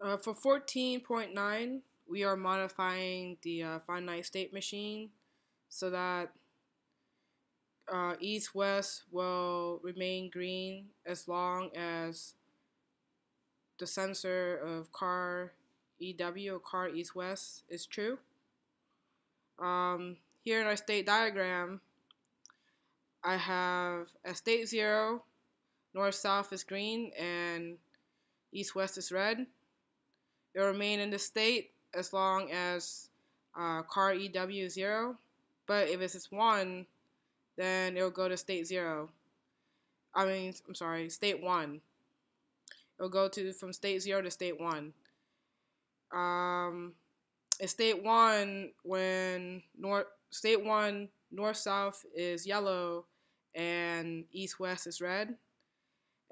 For 14.9, we are modifying the finite state machine so that east west will remain green as long as the sensor of car EW or car east west is true. Here in our state diagram, I have a state 0, north south is green, and east west is red. It will remain in this state as long as car EW is 0. But if it's 1, then it'll go to state 0. I'm sorry, state 1. It'll go to from state 0 to state 1. In state 1, when state 1 north south is yellow and east west is red.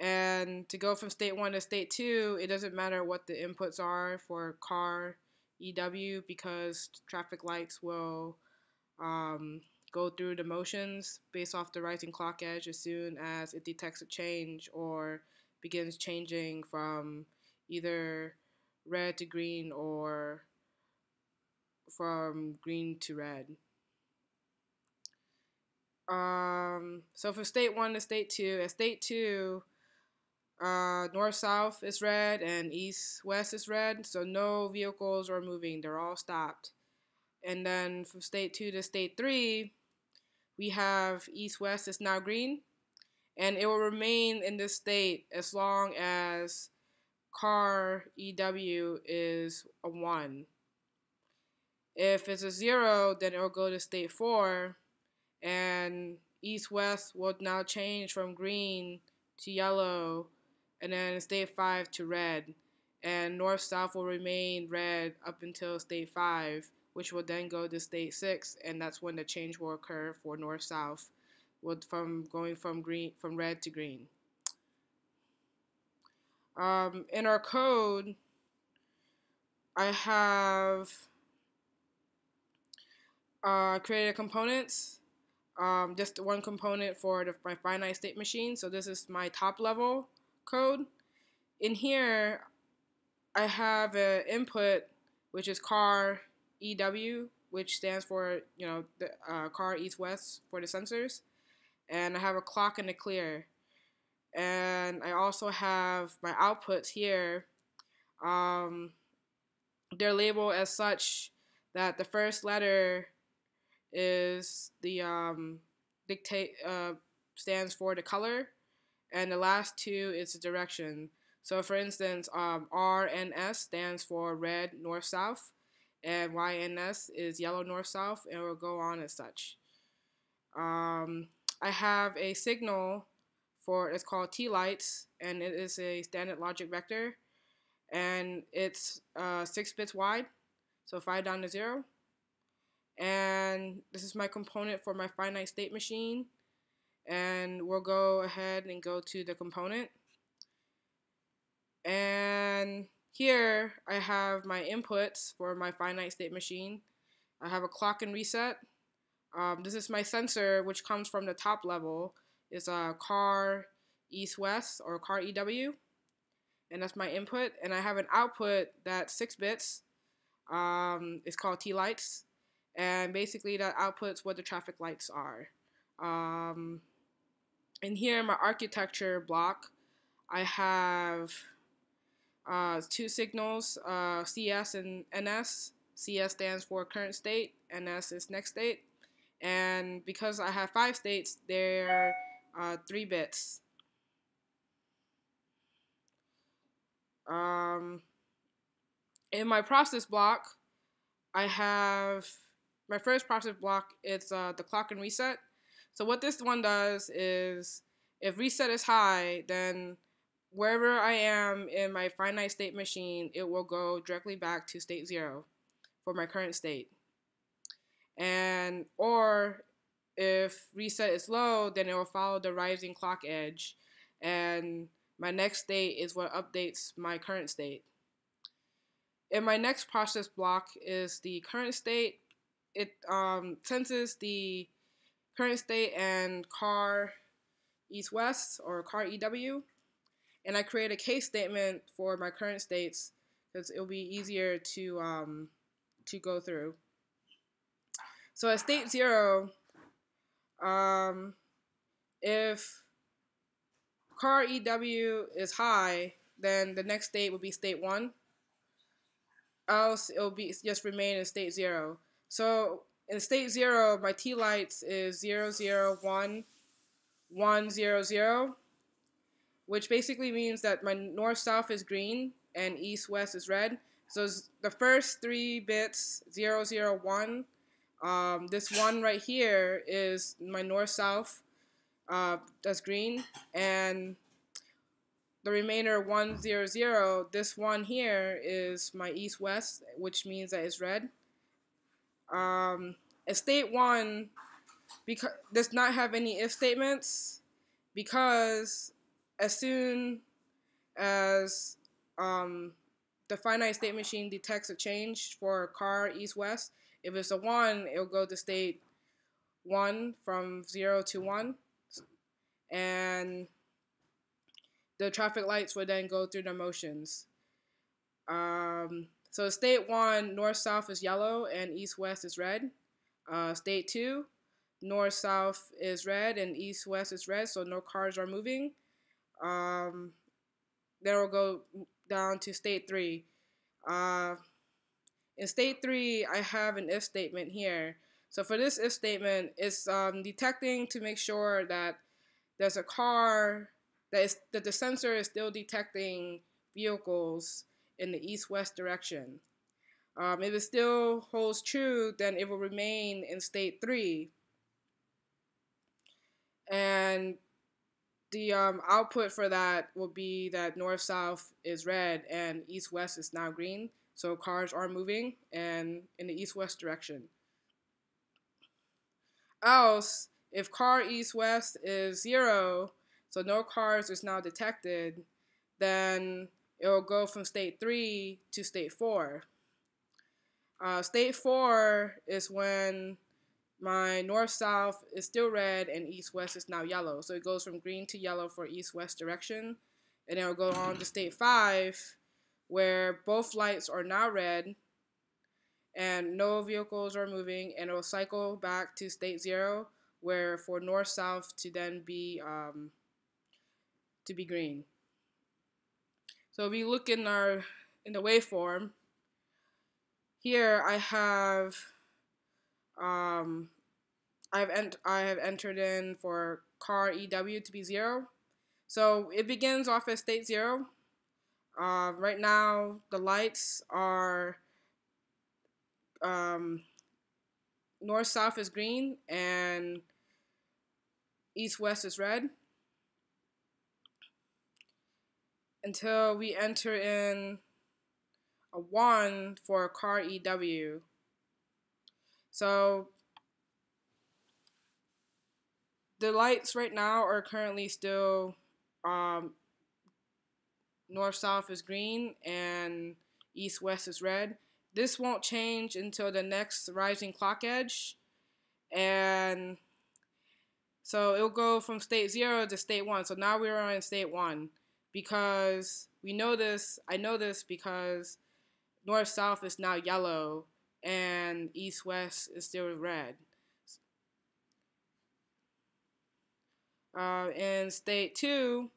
And to go from state 1 to state 2, it doesn't matter what the inputs are for car EW because traffic lights will go through the motions based off the rising clock edge as soon as it detects a change or begins changing from either red to green or from green to red. So from state 1 to state 2, at state 2, north south is red and east west is red, so no vehicles are moving, they're all stopped. And then from state 2 to state 3, we have east west is now green, and it will remain in this state as long as car EW is a 1. If it's a 0, then it will go to state 4, and east west will now change from green to yellow, and then state 5 to red, and north south will remain red up until state 5, which will then go to state 6, and that's when the change will occur for north south, from going from red to green. In our code, I have created components, just one component for my finite state machine. So this is my top level code. In here, I have an input, which is car EW, which stands for, the car east west for the sensors. And I have a clock and a clear. And I also have my outputs here. They're labeled as such that the first letter is the stands for the color, and the last two is the direction. So for instance, RNS stands for red north south, and YNS is yellow north south, and we'll go on as such. I have a signal for, it's called T lights, and it is a standard logic vector, and it's 6 bits wide, so 5 down to 0. And this is my component for my finite state machine, and we'll go ahead and go to the component. And here I have my inputs for my finite state machine. I have a clock and reset. This is my sensor, which comes from the top level. It's a car east west or car EW, and that's my input. And I have an output that's 6 bits. It's called T lights, and basically that outputs what the traffic lights are. And here in my architecture block, I have 2 signals, CS and NS. CS stands for current state, NS is next state. And because I have 5 states, they're 3 bits. In my process block, I have my first process block. It's the clock and reset. So what this one does is, if reset is high, then wherever I am in my finite state machine, it will go directly back to state 0 for my current state. And or if reset is low, then it will follow the rising clock edge, and my next state is what updates my current state. In my next process block is the current state. It senses the current state and car east west or car EW, and I create a case statement for my current states because it'll be easier to go through. So at state 0, if car EW is high, then the next state would be state 1. Else it'll be just remain in state 0. So in state 0, my T lights is 0, 0, 1, 1, 0, 0, which basically means that my north-south is green and east-west is red. So the first 3 bits, 0, 0, 1, this 1 right here is my north-south, that's green, and the remainder 1, 0, 0, this 1 here is my east-west, which means that it's red. State 1 does not have any if statements, because as soon as the finite state machine detects a change for car east-west, if it's a 1, it'll go to state 1 from 0 to 1, and the traffic lights would then go through their motions. So state 1, north-south is yellow and east-west is red. State 2, north-south is red and east-west is red, so no cars are moving. Then we'll go down to state 3. In state 3, I have an if statement here. So for this if statement, it's detecting to make sure that there's a car, that the sensor is still detecting vehicles in the east-west direction. If it still holds true, then it will remain in state 3. And the output for that will be that north-south is red and east-west is now green. So cars are moving and in the east-west direction. Else, if car east-west is 0, so no cars is now detected, then it will go from state 3 to state 4. State 4 is when my north-south is still red and east-west is now yellow. So it goes from green to yellow for east-west direction. And then it'll go on to state 5, where both lights are now red and no vehicles are moving, and it'll cycle back to state 0, where for north-south to then be green. So if we look in the waveform, here I have I have entered in for car EW to be 0. So it begins off at state 0. Right now the lights are north-south is green and east-west is red, until we enter in a 1 for car EW. So the lights right now are currently still north-south is green and east-west is red. This won't change until the next rising clock edge, and so it'll go from state 0 to state 1. So now we're in state 1, because we know this, I know this because north-south is now yellow and east-west is still red. In state 2,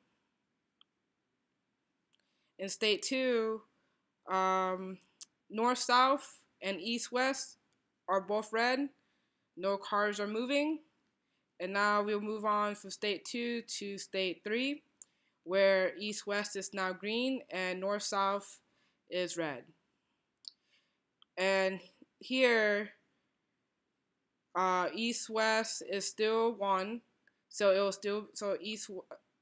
north-south and east-west are both red. No cars are moving. And now we'll move on from state 2 to state 3, where east-west is now green and north-south is red. And here, east-west is still 1. So it will still, so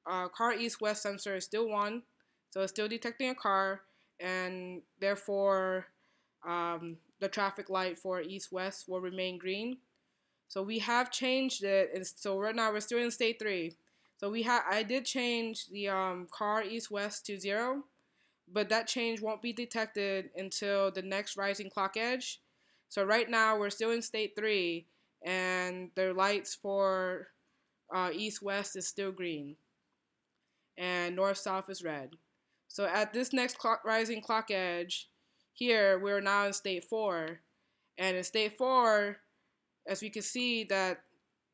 car east-west sensor is still 1. So it's still detecting a car, and therefore the traffic light for east-west will remain green. So we have changed it, and so right now we're still in state 3. So I did change the car east-west to 0, but that change won't be detected until the next rising clock edge. So right now we're still in state 3, and the lights for east-west is still green, and north-south is red. So at this next rising clock edge, here we're now in state 4. And in state 4, as we can see that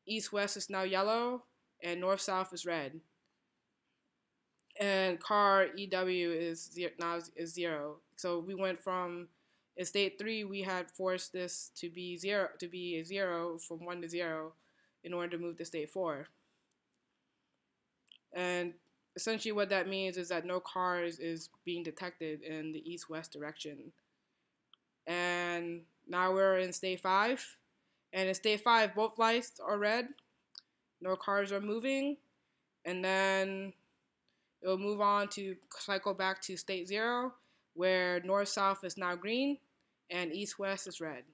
east-west is now yellow and north-south is red. And car EW is now is 0. So we went from in state 3 we had forced this to be 0 from 1 to 0 in order to move to state 4. And essentially what that means is that no cars is being detected in the east-west direction. And now we're in state 5. And in state 5, both lights are red. No cars are moving. And then it will move on to cycle back to state 0, where north-south is now green and east-west is red.